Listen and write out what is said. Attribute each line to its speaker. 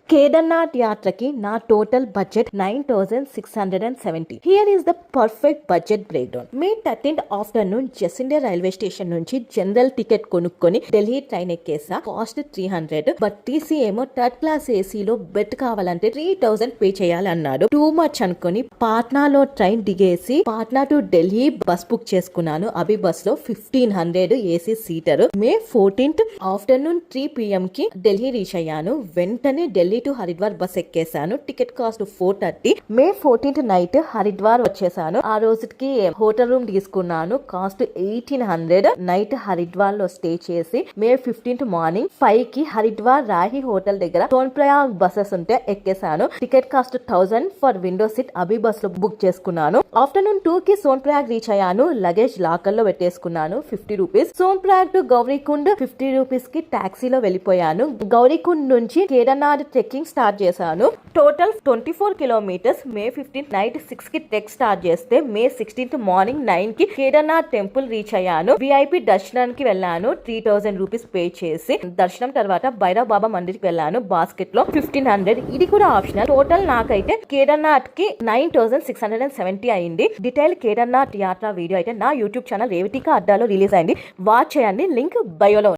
Speaker 1: కేదార్నాథ్ యాత్రకి నా total budget 9670. Here is the perfect budget breakdown. May 13th afternoon Jasidih railway station నుంచి general ticket కొనుక్కొని Delhi train ఎక్కేసా. Cost 300. But TC ఏమో third class ఏసీలో bed కావాలంటే 3000 పే చేయాలన్నాడు. టూ మచ్ అనుకుని పాట్నాలో ట్రైన్ దిగేసి Patna to Delhi bus book చేసుకున్నాను. అభి బస్ లో 1500 AC seater. May 14th afternoon 3 PM కి ఢిల్లీ రీచ్ అయ్యాను. వెంటనే ఢిల్లీ టు హరిద్వార్ బస్ ఎక్కేసాను. Ticket cost 430. May 14th night Haridwar వచ్చేసాను. ఆ రోజుకి హోటల్ రూమ్ తీసుకున్నాను. కాస్ట్ 1800. నైట్ హరిద్వార్ లో స్టే చేసి మే 15th మార్నింగ్ 5 కి హరిద్వార్ రాహి హోటల్ దగ్గర సోన్ప్రయాగ్ బస్సెస్ ఉంటే ఎక్కేసాను. Ticket cost 1000 for window seat. AbhiBus లో బుక్ చేసుకున్నాను. ఆఫ్టర్నూన్ 2 కి సోన్ప్రయాగ్ రీచ్ అయ్యాను. లగేజ్ లాకర్ లో పెట్టేసుకున్నాను. 50 rupees. Sonprayag to Gaurikund 50 rupees కి టాక్సీలో వెళ్ళిపోయాను. గౌరీకుండ్ నుంచి కేదార్నాథ్ ట్రెక్కింగ్ స్టార్ట్ చేశాను. Total 24 kilometres. May 15th night 6 కి ట్రెక్ స్టార్ట్ చేస్తే మే 16th మార్నింగ్ 9 కి కేదార్నాథ్ టెంపుల్ రీచ్ అయ్యాను. విఐపి దర్శనానికి వెళ్ళాను. 3000 రూపీస్ పే చేసి దర్శనం తర్వాత భైరవ్ బాబా మందిర్ కి వెళ్ళాను. బాస్కెట్ లో 1500. ఇది కూడా ఆప్షనల్. టోటల్ నాకైతే కేదార్నాథ్ కి 9670 అయింది. డీటెయిల్ కేదార్నాథ్ యాత్ర వీడియో అయితే నా యూట్యూబ్ ఛానల్ రేవతిక అడ్డాలో రిలీజ్ అయింది. వాచ్ చేయండి. లింక్ బయోలో.